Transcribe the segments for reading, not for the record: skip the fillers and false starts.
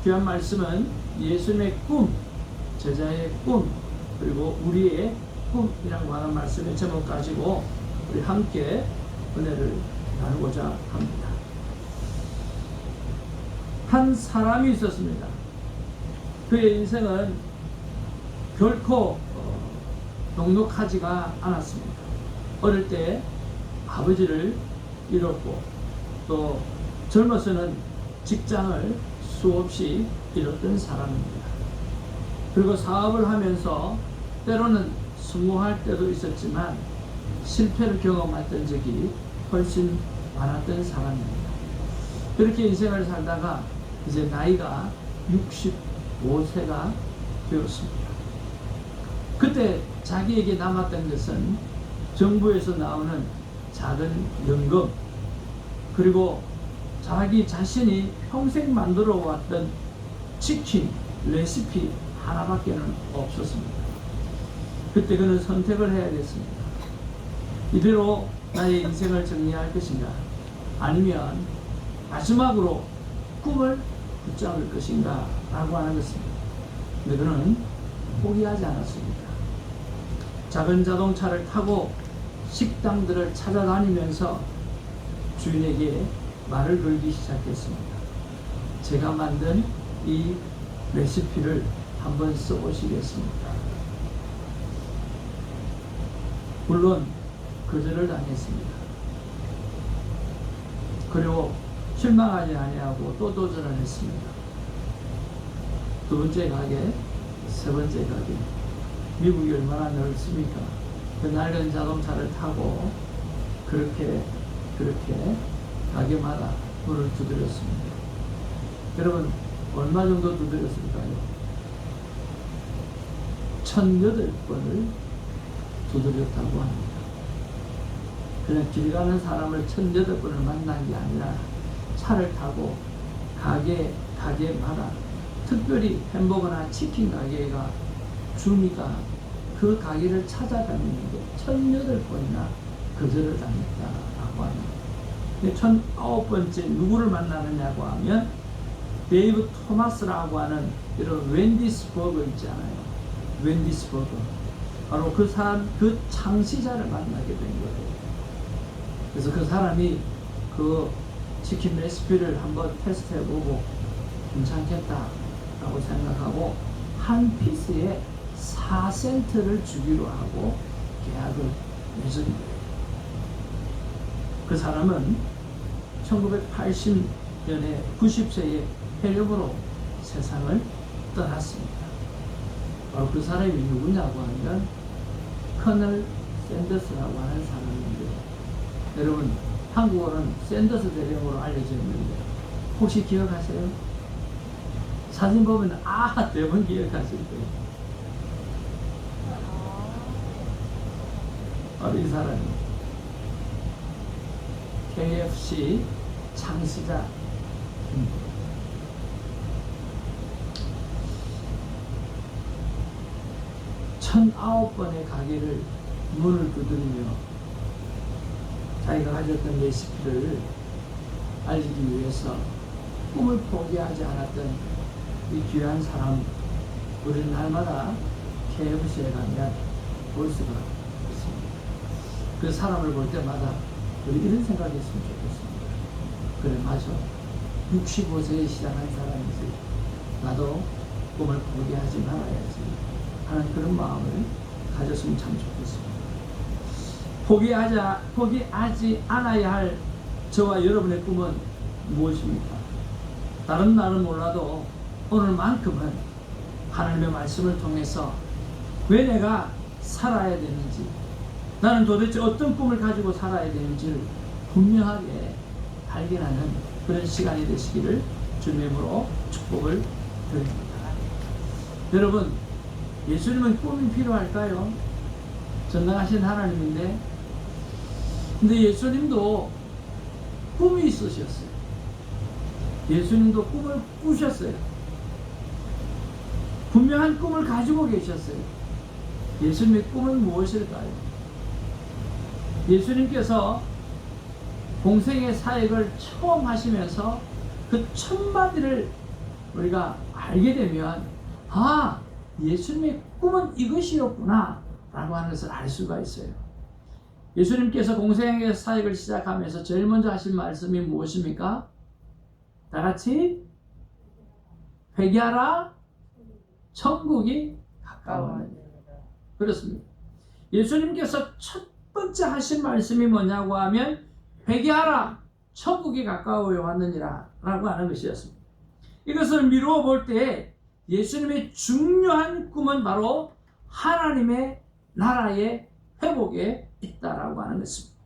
귀한 말씀은 예수님의 꿈, 제자의 꿈, 그리고 우리의 꿈이라고 하는 말씀의 제목 가지고 우리 함께 은혜를 나누고자 합니다. 한 사람이 있었습니다. 그의 인생은 결코 녹록하지가 않았습니다. 어릴 때 아버지를 잃었고 또 젊어서는 직장을 수없이 잃었던 사람입니다. 그리고 사업을 하면서 때로는 성공할 때도 있었지만 실패를 경험했던 적이 훨씬 많았던 사람입니다. 그렇게 인생을 살다가 이제 나이가 65세가 되었습니다. 그때 자기에게 남았던 것은 정부에서 나오는 작은 연금, 그리고 자기 자신이 평생 만들어 왔던 치킨 레시피 하나밖에 없었습니다. 그때 그는 선택을 해야겠습니다. 이대로 나의 인생을 정리할 것인가, 아니면 마지막으로 꿈을 붙잡을 것인가 라고 하는 것입니다. 근데 그는 포기하지 않았습니다. 작은 자동차를 타고 식당들을 찾아다니면서 주인에게 말을 걸기 시작했습니다. 제가 만든 이 레시피를 한번 써보시겠습니까? 물론 거절을 당했습니다. 그리고 실망하지 아니하고 또 도전을 했습니다. 두 번째 가게, 세 번째 가게. 미국이 얼마나 넓습니까? 그 낡은 자동차를 타고 그렇게 가게마다 문을 두드렸습니다. 여러분, 얼마 정도 두드렸을까요? 1008번을 두드렸다고 합니다. 그냥 길 가는 사람을 1008번을 만난 게 아니라 차를 타고 가게마다, 특별히 햄버거나 치킨 가게가 주니까 그 가게를 찾아다니는데 1008번이나 거절을 당했다라고 합니다. 1009번째 누구를 만나느냐고 하면 데이브 토마스라고 하는 이런 웬디스 버거 있잖아요. 웬디스 버거. 바로 그 사람, 그 창시자를 만나게 된 거예요. 그래서 그 사람이 그 치킨 레시피를 한번 테스트해보고 괜찮겠다라고 생각하고 한 피스에 4센트를 주기로 하고 계약을 맺은 거예요. 그 사람은 1980년에 90세의 폐렴으로 세상을 떠났습니다. 바로 그 사람이 누구냐고 하면 커널 샌더스라고 하는 사람인데, 여러분 한국어는 샌더스 대령으로 알려져 있는데 혹시 기억하세요? 사진 보면 대부분 기억하실 거예요. 바로 이 사람입니다. KFC 창시자. 1009번의 가게를 문을 두드리며 자기가 가졌던 레시피를 알리기 위해서 꿈을 포기하지 않았던 이 귀한 사람, 우리는 날마다 KFC에 가면 볼 수가 있습니다. 그 사람을 볼 때마다 우리 이런 생각했으면 좋겠습니다. 그래, 맞아. 65세에 시작한 사람이지. 나도 꿈을 포기하지 말아야지 하는 그런 마음을 가졌으면 참 좋겠습니다. 포기하지 않아야 할 저와 여러분의 꿈은 무엇입니까? 다른 날은 몰라도 오늘만큼은 하나님의 말씀을 통해서 왜 내가 살아야 되는지, 나는 도대체 어떤 꿈을 가지고 살아야 되는지를 분명하게 발견하는 그런 시간이 되시기를 주님의 이름으로 축복을 드립니다. 여러분, 예수님은 꿈이 필요할까요? 전능하신 하나님인데, 근데 예수님도 꿈이 있으셨어요. 예수님도 꿈을 꾸셨어요. 분명한 꿈을 가지고 계셨어요. 예수님의 꿈은 무엇일까요? 예수님께서 공생의 사역을 처음 하시면서 그 첫 마디를 우리가 알게 되면 예수님의 꿈은 이것이었구나 라고 하는 것을 알 수가 있어요. 예수님께서 공생의 사역을 시작하면서 제일 먼저 하신 말씀이 무엇입니까? 다 같이 회개하라, 천국이 가까웠느니라. 그렇습니다. 예수님께서 첫 번째 하신 말씀이 뭐냐고 하면 회개하라, 천국이 가까워 왔느니라 라고 하는 것이었습니다. 이것을 미루어 볼 때 예수님의 중요한 꿈은 바로 하나님의 나라의 회복에 있다라고 하는 것입니다.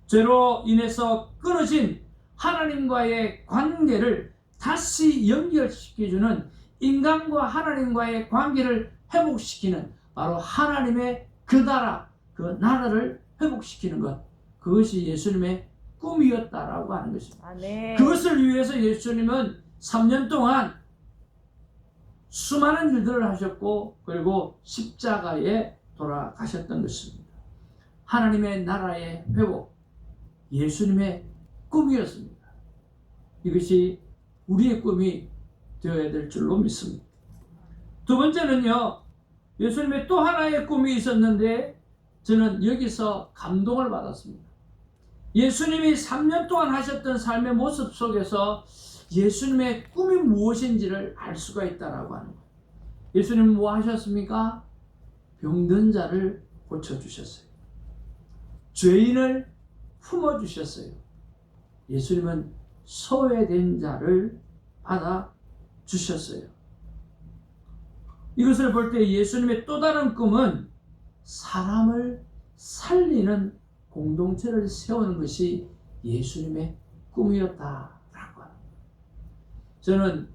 죄로 인해서 끊어진 하나님과의 관계를 다시 연결시켜주는, 인간과 하나님과의 관계를 회복시키는 바로 하나님의 그 나라, 그 나라를 회복시키는 것, 그것이 예수님의 꿈이었다라고 하는 것입니다. 네. 그것을 위해서 예수님은 3년 동안 수많은 일들을 하셨고 그리고 십자가에 돌아가셨던 것입니다. 하나님의 나라의 회복, 예수님의 꿈이었습니다. 이것이 우리의 꿈이 되어야 될 줄로 믿습니다. 두 번째는요, 예수님의 또 하나의 꿈이 있었는데 저는 여기서 감동을 받았습니다. 예수님이 3년 동안 하셨던 삶의 모습 속에서 예수님의 꿈이 무엇인지를 알 수가 있다라고 하는 거예요. 예수님은 뭐 하셨습니까? 병든 자를 고쳐주셨어요. 죄인을 품어주셨어요. 예수님은 소외된 자를 받아주셨어요. 이것을 볼 때 예수님의 또 다른 꿈은 사람을 살리는 공동체를 세우는 것이 예수님의 꿈이었다라고 합니다. 저는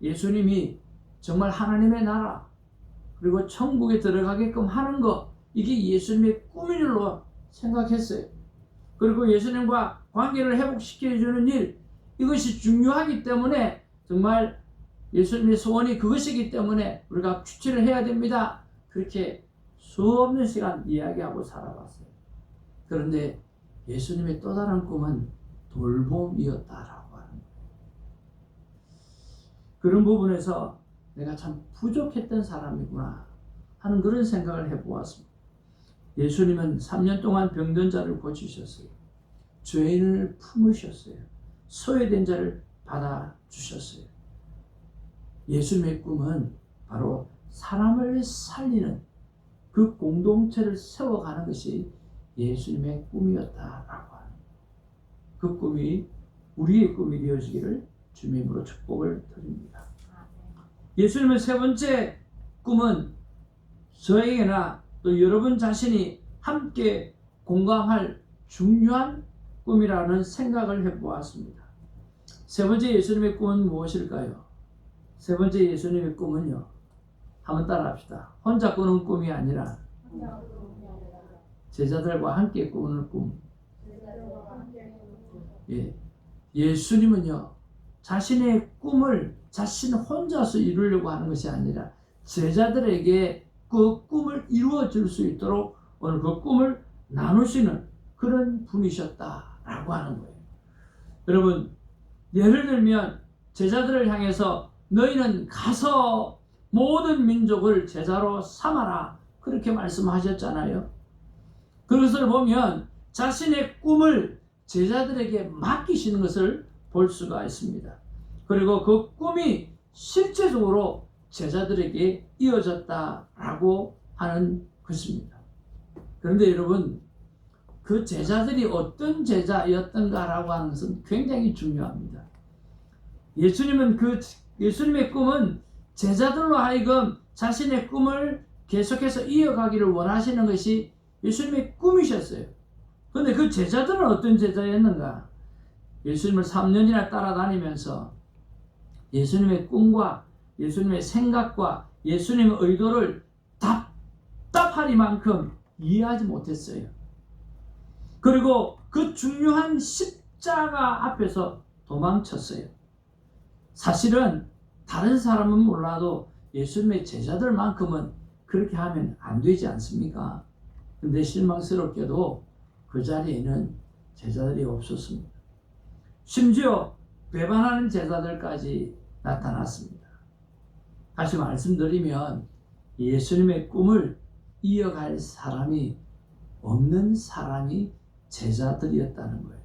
예수님이 정말 하나님의 나라 그리고 천국에 들어가게끔 하는 것, 이게 예수님의 꿈인 줄로 생각했어요. 그리고 예수님과 관계를 회복시켜주는 일, 이것이 중요하기 때문에 정말 예수님의 소원이 그것이기 때문에 우리가 추진을 해야 됩니다. 그렇게 수없는 시간 이야기하고 살아왔어요. 그런데 예수님의 또 다른 꿈은 돌봄이었다라고 하는 거예요. 그런 부분에서 내가 참 부족했던 사람이구나 하는 그런 생각을 해보았습니다. 예수님은 3년 동안 병든 자를 고치셨어요. 죄인을 품으셨어요. 소외된 자를 받아주셨어요. 예수님의 꿈은 바로 사람을 살리는 그 공동체를 세워가는 것이 예수님의 꿈이었다라고 하는, 그 꿈이 우리의 꿈이 되어지기를 주님으로 축복을 드립니다. 예수님의 세 번째 꿈은 저에게나 또 여러분 자신이 함께 공감할 중요한 꿈이라는 생각을 해보았습니다. 세 번째 예수님의 꿈은 무엇일까요? 세 번째 예수님의 꿈은요, 한번 따라합시다. 혼자 꾸는 꿈이 아니라 제자들과 함께 꾸는 꿈. 예수님은요, 자신의 꿈을 자신 혼자서 이루려고 하는 것이 아니라 제자들에게 그 꿈을 이루어 줄 수 있도록 오늘 그 꿈을 나누시는 그런 분이셨다라고 하는 거예요. 여러분, 예를 들면 제자들을 향해서 너희는 가서 모든 민족을 제자로 삼아라, 그렇게 말씀하셨잖아요. 그것을 보면 자신의 꿈을 제자들에게 맡기시는 것을 볼 수가 있습니다. 그리고 그 꿈이 실제적으로 제자들에게 이어졌다라고 하는 것입니다. 그런데 여러분, 그 제자들이 어떤 제자였던가라고 하는 것은 굉장히 중요합니다. 예수님의 꿈은 제자들로 하여금 자신의 꿈을 계속해서 이어가기를 원하시는 것이 예수님의 꿈이셨어요. 그런데 그 제자들은 어떤 제자였는가? 예수님을 3년이나 따라다니면서 예수님의 꿈과 예수님의 생각과 예수님의 의도를 답답하리만큼 이해하지 못했어요. 그리고 그 중요한 십자가 앞에서 도망쳤어요. 사실은 다른 사람은 몰라도 예수님의 제자들만큼은 그렇게 하면 안 되지 않습니까? 근데 실망스럽게도 그 자리에는 제자들이 없었습니다. 심지어 배반하는 제자들까지 나타났습니다. 다시 말씀드리면 예수님의 꿈을 이어갈 사람이 없는 사람이 제자들이었다는 거예요.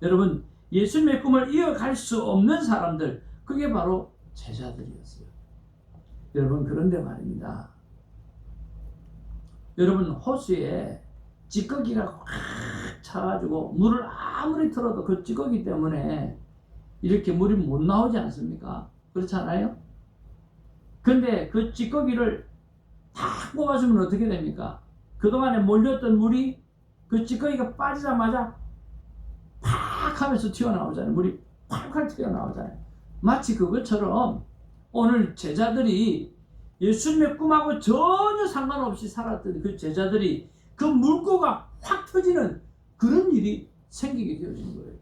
여러분, 예수님의 꿈을 이어갈 수 없는 사람들, 그게 바로 제자들이었어요. 여러분, 그런데 말입니다. 여러분, 호수에 찌꺼기가 꽉 차가지고 물을 아무리 틀어도 그 찌꺼기 때문에 이렇게 물이 못 나오지 않습니까? 그렇잖아요? 근데 그 찌꺼기를 다 뽑아주면 어떻게 됩니까? 그동안에 몰렸던 물이 그 찌꺼기가 빠지자마자 팍 하면서 튀어나오잖아요. 물이 팍팍 튀어나오잖아요. 마치 그것처럼 오늘 제자들이 예수님의 꿈하고 전혀 상관없이 살았던 그 제자들이 그 물고가 확 터지는 그런 일이 생기게 되어진 거예요.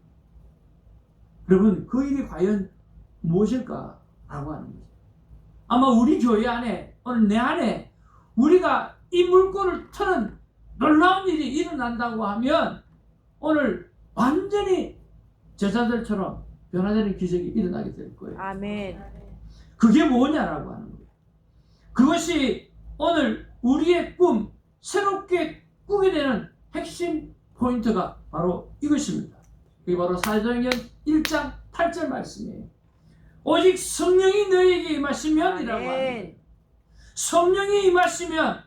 여러분, 그 일이 과연 무엇일까라고 하는 거죠. 아마 우리 교회 안에, 오늘 내 안에 우리가 이 물꼬를 트는 놀라운 일이 일어난다고 하면 오늘 완전히 제자들처럼 변화되는 기적이 일어나게 될 거예요. 아멘. 그게 뭐냐라고 하는 거예요. 그것이 오늘 우리의 꿈, 새롭게 꾸게 되는 핵심 포인트가 바로 이것입니다. 그게 바로 사도행전 1장 8절 말씀이에요. 오직 성령이 너희에게 임하시면이라고 합니다. 성령이 임하시면,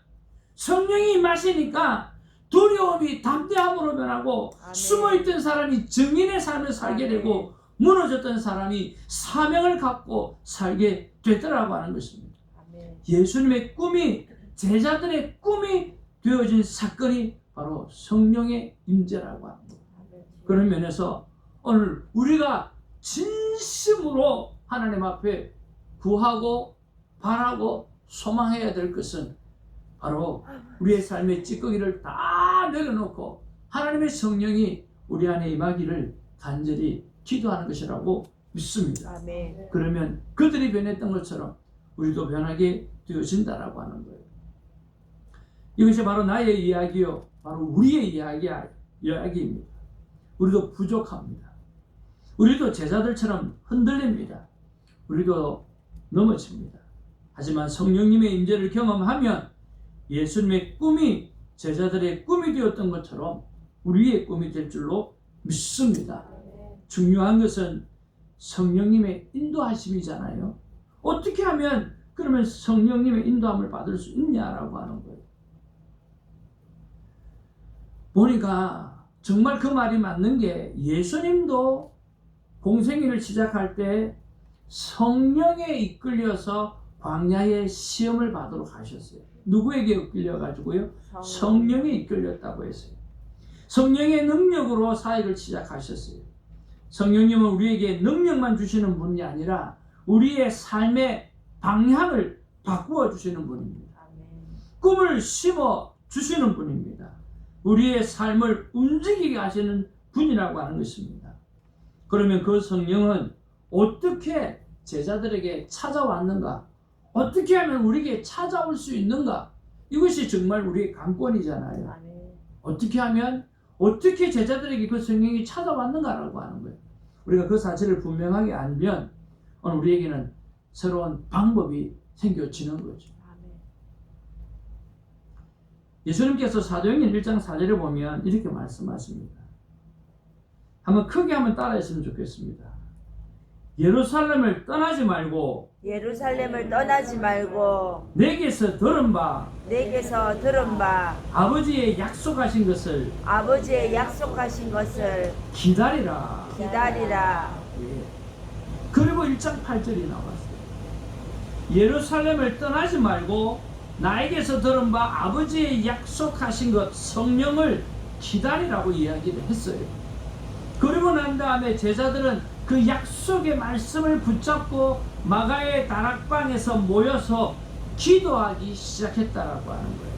성령이 임하시니까 두려움이 담대함으로 변하고, 아멘. 숨어있던 사람이 증인의 삶을 살게 되고, 무너졌던 사람이 사명을 갖고 살게 되더라고 하는 것입니다. 아멘. 예수님의 꿈이, 제자들의 꿈이 되어진 사건이 바로 성령의 임재라고 합니다. 그런 면에서 오늘 우리가 진심으로 하나님 앞에 구하고 바라고 소망해야 될 것은 바로 우리의 삶의 찌꺼기를 다 내려놓고 하나님의 성령이 우리 안에 임하기를 간절히 기도하는 것이라고 믿습니다. 아멘. 그러면 그들이 변했던 것처럼 우리도 변하게 되어진다라고 하는 거예요. 이것이 바로 나의 이야기요, 바로 우리의 이야기입니다. 우리도 부족합니다. 우리도 제자들처럼 흔들립니다. 우리도 넘어집니다. 하지만 성령님의 임재를 경험하면 예수님의 꿈이 제자들의 꿈이 되었던 것처럼 우리의 꿈이 될 줄로 믿습니다. 중요한 것은 성령님의 인도하심이잖아요. 어떻게 하면 그러면 성령님의 인도함을 받을 수 있냐라고 하는 거예요. 보니까 정말 그 말이 맞는 게 예수님도 공생애를 시작할 때 성령에 이끌려서 광야의 시험을 받도록 하셨어요. 누구에게 이끌려가지고요? 성령에 이끌렸다고 했어요. 성령의 능력으로 사역을 시작하셨어요. 성령님은 우리에게 능력만 주시는 분이 아니라 우리의 삶의 방향을 바꾸어 주시는 분입니다. 꿈을 심어 주시는 분입니다. 우리의 삶을 움직이게 하시는 분이라고 하는 것입니다. 그러면 그 성령은 어떻게 제자들에게 찾아왔는가? 어떻게 하면 우리에게 찾아올 수 있는가? 이것이 정말 우리의 관건이잖아요. 어떻게 하면, 어떻게 제자들에게 그 성령이 찾아왔는가라고 하는 거예요. 우리가 그 사실을 분명하게 알면 오늘 우리에게는 새로운 방법이 생겨지는 거죠. 예수님께서 사도행전 1장 4절에 보면 이렇게 말씀하십니다. 한번 크게 한번 따라했으면 좋겠습니다. 예루살렘을 떠나지 말고 내게서 들은 바 아버지의 약속하신 것을 기다리라. 예. 그리고 1장 8절이 나왔어요. 예루살렘을 떠나지 말고 나에게서 들은 바 아버지의 약속하신 것 성령을 기다리라고 이야기를 했어요. 그리고 난 다음에 제자들은 그 약속의 말씀을 붙잡고 마가의 다락방에서 모여서 기도하기 시작했다라고 하는 거예요.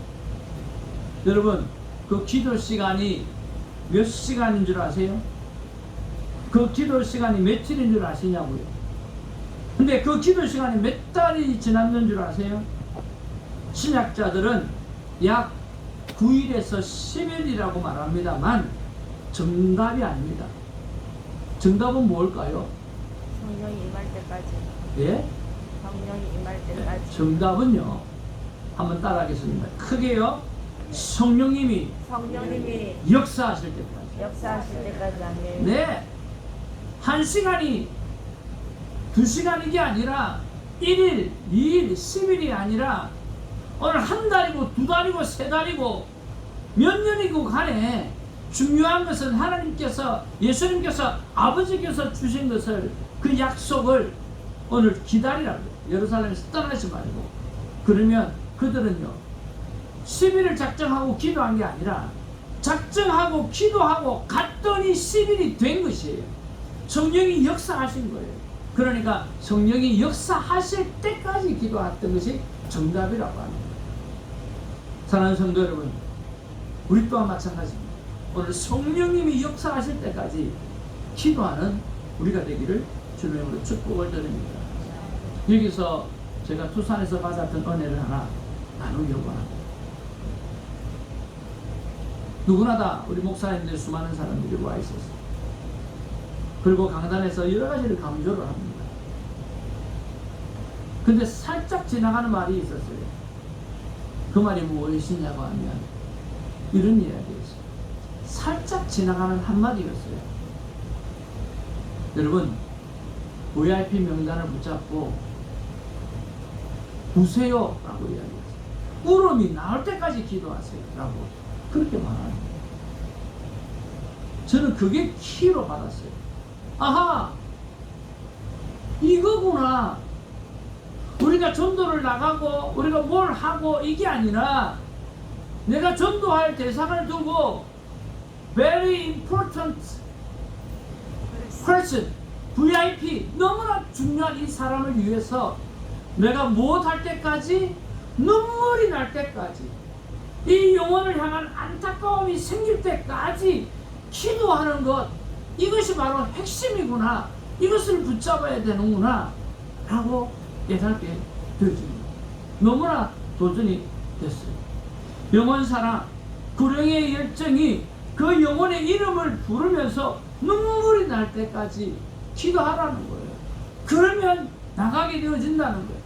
여러분, 그 기도 시간이 몇 시간인 줄 아세요? 그 기도 시간이 며칠인 줄 아시냐고요? 근데 그 기도 시간이 몇 달이 지났는 줄 아세요? 신약자들은 약 9일에서 10일이라고 말합니다만 정답이 아닙니다. 정답은 뭘까요? 성령이 임할 때까지. 예? 성령이 임할 때까지. 정답은요. 한번 따라하겠습니다. 크게요. 성령님이 역사하실 때까지. 역사하실 때까지. 아멘. 네. 1시간이 2시간 이게 아니라 1일, 2일, 10일이 아니라 오늘 한 달이고 2달이고 3달이고 몇 년이고 간에 중요한 것은 하나님께서, 예수님께서, 아버지께서 주신 것을, 그 약속을 오늘 기다리라고. 예루살렘에서 떠나지 말고. 그러면 그들은요 10일을 작정하고 기도한 게 아니라 작정하고 기도하고 갔더니 10일이 된 것이에요. 성령이 역사하신 거예요. 그러니까 성령이 역사하실 때까지 기도했던 것이 정답이라고 합니다. 사랑하는 성도 여러분, 우리 또한 마찬가지입니다. 오늘 성령님이 역사하실 때까지 기도하는 우리가 되기를 주님의 이름으로 축복을 드립니다. 여기서 제가 투산에서 받았던 은혜를 하나 나누려고 합니다. 누구나 다 우리 목사님들 수많은 사람들이 와 있었어요. 그리고 강단에서 여러 가지를 강조를 합니다. 근데 살짝 지나가는 말이 있었어요. 그 말이 무엇이냐고 하면 이런 이야기였어요. 살짝 지나가는 한마디였어요. 여러분, VIP 명단을 붙잡고 우세요 라고 이야기했어요. 울음이 나올 때까지 기도하세요 라고 그렇게 말합니다. 저는 그게 키로 받았어요. 아하, 이거구나. 우리가 전도를 나가고 우리가 뭘 하고 이게 아니라 내가 전도할 대상을 두고 very important person, VIP, 너무나 중요한 이 사람을 위해서 내가 무엇할 때까지, 눈물이 날 때까지, 이 영혼을 향한 안타까움이 생길 때까지 기도하는 것, 이것이 바로 핵심이구나, 이것을 붙잡아야 되는구나 라고 깨닫게 되어집니다. 너무나 도전이 됐어요. 영혼사랑, 구령의 열정이 그 영혼의 이름을 부르면서 눈물이 날 때까지 기도하라는 거예요. 그러면 나가게 되어진다는 거예요.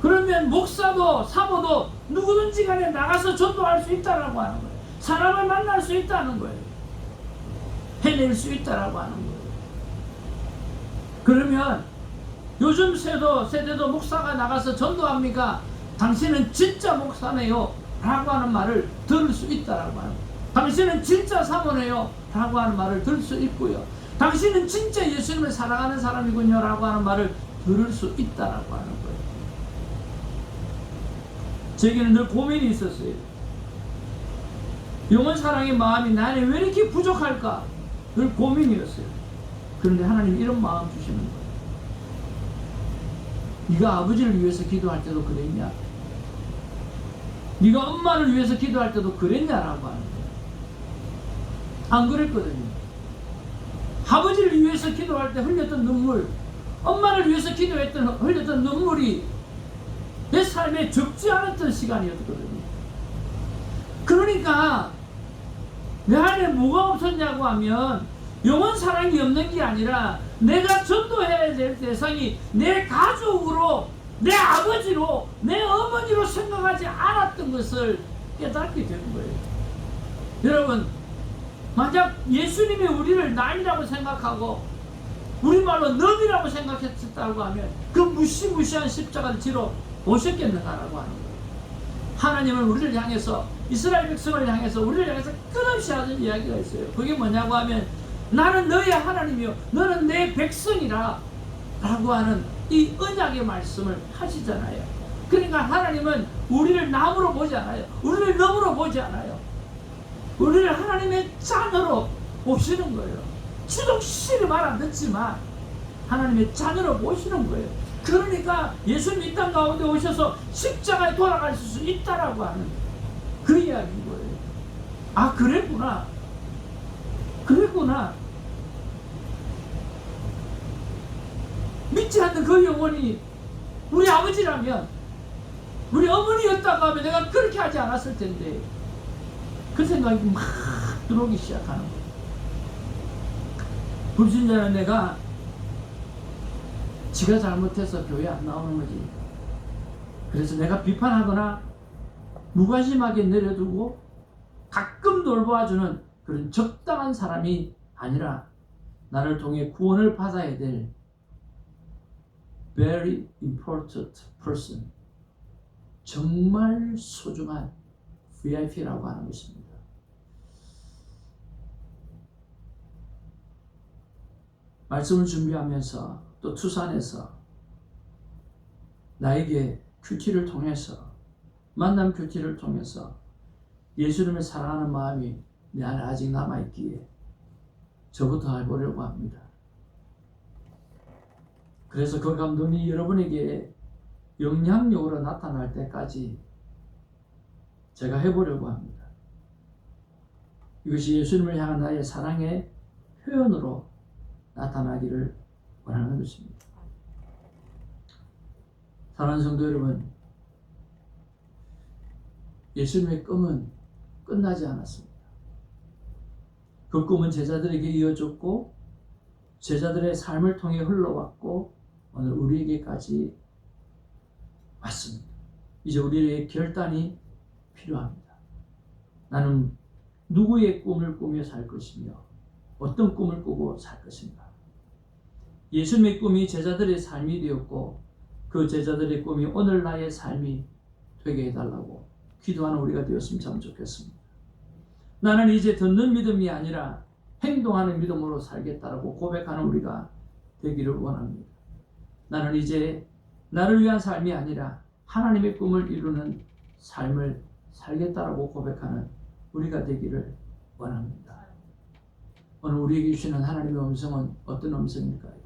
그러면 목사도 사모도 누구든지 간에 나가서 전도할 수 있다는 하는 거예요. 사람을 만날 수 있다는 거예요. 해낼 수 있다는 하는 거예요. 그러면 요즘 세대도 목사가 나가서 전도합니까? 당신은 진짜 목사네요 라고 하는 말을 들을 수 있다라고 하는 거예요. 당신은 진짜 사모네요 라고 하는 말을 들을 수 있고요. 당신은 진짜 예수님을 사랑하는 사람이군요 라고 하는 말을 들을 수 있다라고 하는 거예요. 제게는 늘 고민이 있었어요. 영혼 사랑의 마음이 나한테 왜 이렇게 부족할까? 늘 고민이었어요. 그런데 하나님 이런 마음 주시는 거예요. 네가 아버지를 위해서 기도할 때도 그랬냐? 네가 엄마를 위해서 기도할 때도 그랬냐라고 하는 거예요. 안 그랬거든요. 아버지를 위해서 기도할 때 흘렸던 눈물, 엄마를 위해서 흘렸던 눈물이 내 삶에 적지 않았던 시간이었거든요. 그러니까 내 안에 뭐가 없었냐고 하면 영혼 사랑이 없는 게 아니라 내가 전도해야 될 대상이 내 가족으로, 내 아버지로, 내 어머니로 생각하지 않았던 것을 깨닫게 된 거예요. 여러분, 만약 예수님이 우리를 남이라고 생각하고 우리말로 놈이라고 생각했다고 하면 그 무시무시한 십자가를 지러 오셨겠는가라고 하는 거예요. 하나님은 우리를 향해서, 이스라엘 백성을 향해서, 우리를 향해서 끊임없이 하는 이야기가 있어요. 그게 뭐냐고 하면 나는 너의 하나님이요 너는 내 백성이라 라고 하는 이 언약의 말씀을 하시잖아요. 그러니까 하나님은 우리를 남으로 보지 않아요. 우리를 넘으로 보지 않아요. 우리를 하나님의 자녀로 보시는 거예요. 지독실이 말 안 듣지만 하나님의 자녀로 보시는 거예요. 그러니까 예수님 이 땅 가운데 오셔서 십자가에 돌아갈 수 있다라고 하는 그 이야기인 거예요. 아, 그랬구나. 믿지 않는 그 영혼이 우리 아버지라면, 우리 어머니였다고 하면 내가 그렇게 하지 않았을 텐데, 그 생각이 막 들어오기 시작하는 거예요. 불신자는 내가 지가 잘못해서 교회 안 나오는 거지. 그래서 내가 비판하거나 무관심하게 내려두고 가끔 돌보아주는 그런 적당한 사람이 아니라 나를 통해 구원을 받아야 될 very important person, 정말 소중한 VIP라고 하는 것입니다. 말씀을 준비하면서 또 투산에서 나에게 큐티를 통해서, 만남 큐티를 통해서 예수님을 사랑하는 마음이 내 안에 아직 남아있기에 저부터 해보려고 합니다. 그래서 그 감동이 여러분에게 영향력으로 나타날 때까지 제가 해보려고 합니다. 이것이 예수님을 향한 나의 사랑의 표현으로 나타나기를 원하는 것입니다. 사랑하는 성도 여러분, 예수님의 꿈은 끝나지 않았습니다. 그 꿈은 제자들에게 이어졌고 제자들의 삶을 통해 흘러왔고 오늘 우리에게까지 왔습니다. 이제 우리의 결단이 필요합니다. 나는 누구의 꿈을 꾸며 살 것이며 어떤 꿈을 꾸고 살 것인가. 예수님의 꿈이 제자들의 삶이 되었고 그 제자들의 꿈이 오늘 나의 삶이 되게 해달라고 기도하는 우리가 되었으면 참 좋겠습니다. 나는 이제 듣는 믿음이 아니라 행동하는 믿음으로 살겠다라고 고백하는 우리가 되기를 원합니다. 나는 이제 나를 위한 삶이 아니라 하나님의 꿈을 이루는 삶을 살겠다라고 고백하는 우리가 되기를 원합니다. 오늘 우리에게 주시는 하나님의 음성은 어떤 음성일까요?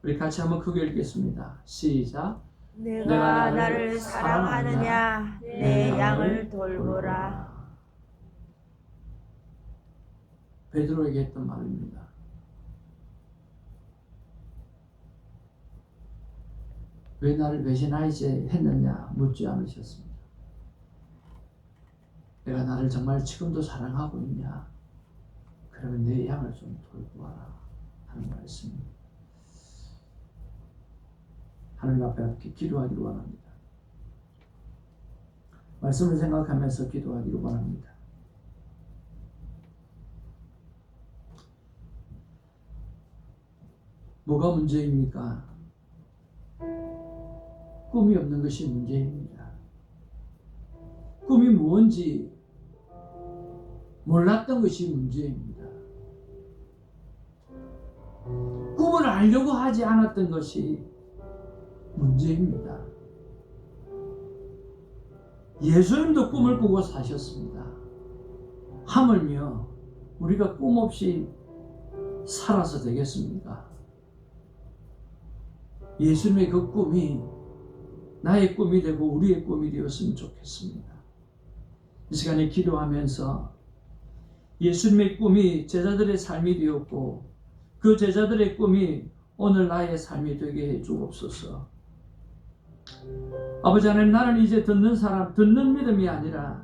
우리 같이 한번 크게 읽겠습니다. 시작. 내가 나를 사랑하느냐 내 양을 돌보라. 베드로에게 했던 말입니다. 왜 나를 배신하지 했느냐 묻지 않으셨습니다. 내가 나를 정말 지금도 사랑하고 있냐? 그러면 내 양을 좀 돌보아라 하는 말씀입니다. 하나님 앞에 기도하기를 원합니다. 말씀을 생각하면서 기도하기를 원합니다. 뭐가 문제입니까? 꿈이 없는 것이 문제입니다. 꿈이 뭔지 몰랐던 것이 문제입니다. 꿈을 알려고 하지 않았던 것이 문제입니다. 예수님도 꿈을 꾸고 사셨습니다. 하물며 우리가 꿈 없이 살아서 되겠습니까? 예수님의 그 꿈이 나의 꿈이 되고 우리의 꿈이 되었으면 좋겠습니다. 이 시간에 기도하면서 예수님의 꿈이 제자들의 삶이 되었고 그 제자들의 꿈이 오늘 나의 삶이 되게 해 주옵소서. 아버지 하나님, 나는 이제 듣는 믿음이 아니라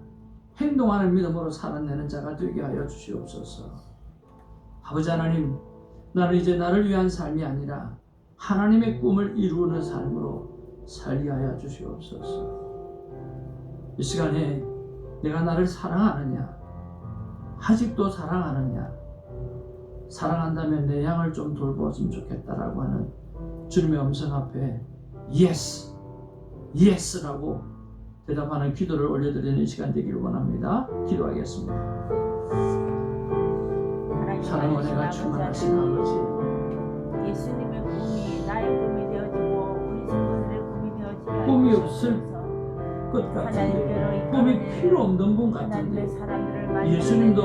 행동하는 믿음으로 살아내는 자가 되게 하여 주시옵소서. 아버지 하나님, 나는 이제 나를 위한 삶이 아니라 하나님의 꿈을 이루는 삶으로 살게 하여 주시옵소서. 이 시간에 내가 나를 사랑하느냐, 아직도 사랑하느냐, 사랑한다면 내 양을 좀 돌보았으면 좋겠다라고 하는 주님의 음성 앞에 Yes, Yes라고 대답하는 기도를 올려드리는 시간 되기를 원합니다. 기도하겠습니다. 사랑 은혜가 충만하신 아버지, 예수님의 꿈이 나의 꿈이 되어지고 우리 친구들의 꿈이 되어지게 꿈이 없을 것 같은데, 꿈이 필요 없는 분 같은데 예수님도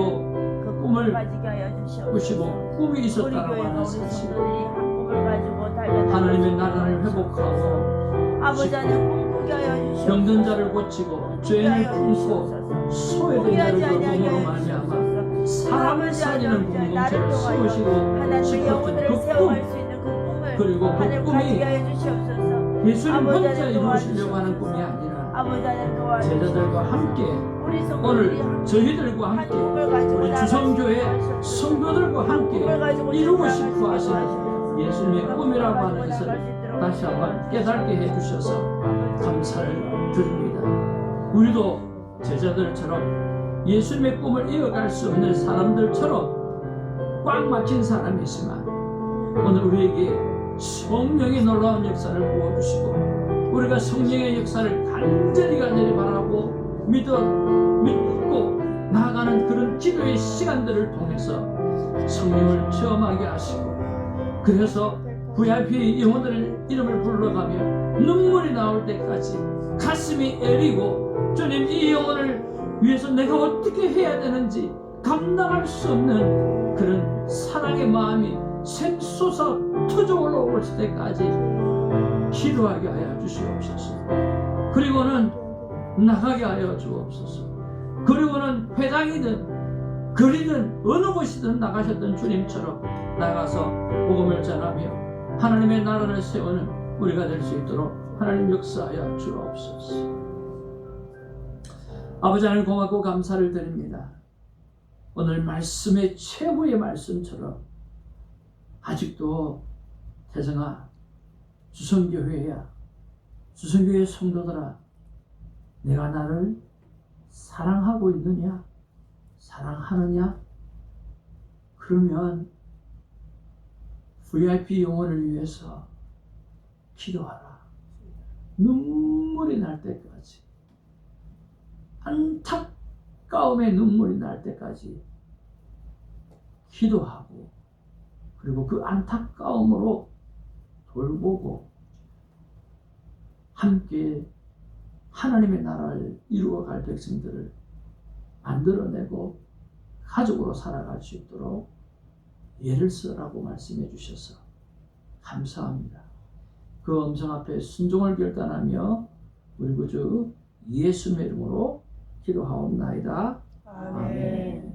그 꿈을 가지게 하여 주시옵소서. 꾸시고 꿈이 우리 있었다고 교회가 하는 우리 사실, 친구들이 한 꿈을 가지고 달려나가고 하나님의 나라를 회복하고 아버지 하나님 꿈꾸게 하여 주시옵소서. 병든 자를 고치고 죄인을 품고 소외된 자를 돌봄으로 말미암아 사람을 살리는 공동체를 세우시고 하나님의 영혼들을 그 세워갈 꿈, 수 있는 그 꿈을 그리고 그 하나님 꿈이 가지게 하여 주시옵소서. 예수님 아버지 혼자 하나님 이루시려고 하는 도와주시옵소서. 꿈이 아니라 아버지 하나님 도와주시옵소서. 제자들과 함께 우리 성도들이 오늘 함께 저희들과 한 함께 꿈을 가지고 우리 나아갈 수 주성교회 있게 하시옵소서. 성도들과 함께 꿈을 가지고 이루고 나아갈 수 싶어 있게 하시는 하시옵소서. 예수님의 한 꿈이라고 꿈을 하는 가지고 것을 나아갈 수 있도록 다시 한번 깨닫게 해주셔서 감사를 드립니다. 우리도 제자들처럼 예수님의 꿈을 이어갈 수 없는 사람들처럼 꽉 막힌 사람이 있지만 오늘 우리에게 성령의 놀라운 역사를 부어주시고 우리가 성령의 역사를 간절히 바라고 믿고 나아가는 그런 기도의 시간들을 통해서 성령을 체험하게 하시고 그래서 VIP 영혼들의 이름을 불러가며 눈물이 나올 때까지 가슴이 애리고 주님 이 영혼을 위해서 내가 어떻게 해야 되는지 감당할 수 없는 그런 사랑의 마음이 샘솟아 터져 올라올 때까지 기도하게 하여 주시옵소서. 그리고는 나가게 하여 주옵소서. 그리고는 회당이든 거리든 어느 곳이든 나가셨던 주님처럼 나가서 복음을 전하며 하나님의 나라를 세우는 우리가 될 수 있도록 하나님 역사하여 주옵소서. 아버지 하나님 고맙고 감사를 드립니다. 오늘 말씀의 최후의 말씀처럼 아직도 태성아 주성교회야 주성교회 성도들아 내가 나를 사랑하고 있느냐 사랑하느냐 그러면 VIP 영혼을 위해서 기도하라. 눈물이 날 때까지 안타까움의 눈물이 날 때까지 기도하고 그리고 그 안타까움으로 돌보고 함께 하나님의 나라를 이루어갈 백성들을 만들어내고 가족으로 살아갈 수 있도록 예를 쓰라고 말씀해 주셔서 감사합니다. 그 음성 앞에 순종을 결단하며 우리 구주 예수님의 이름으로 기도하옵나이다. 아멘.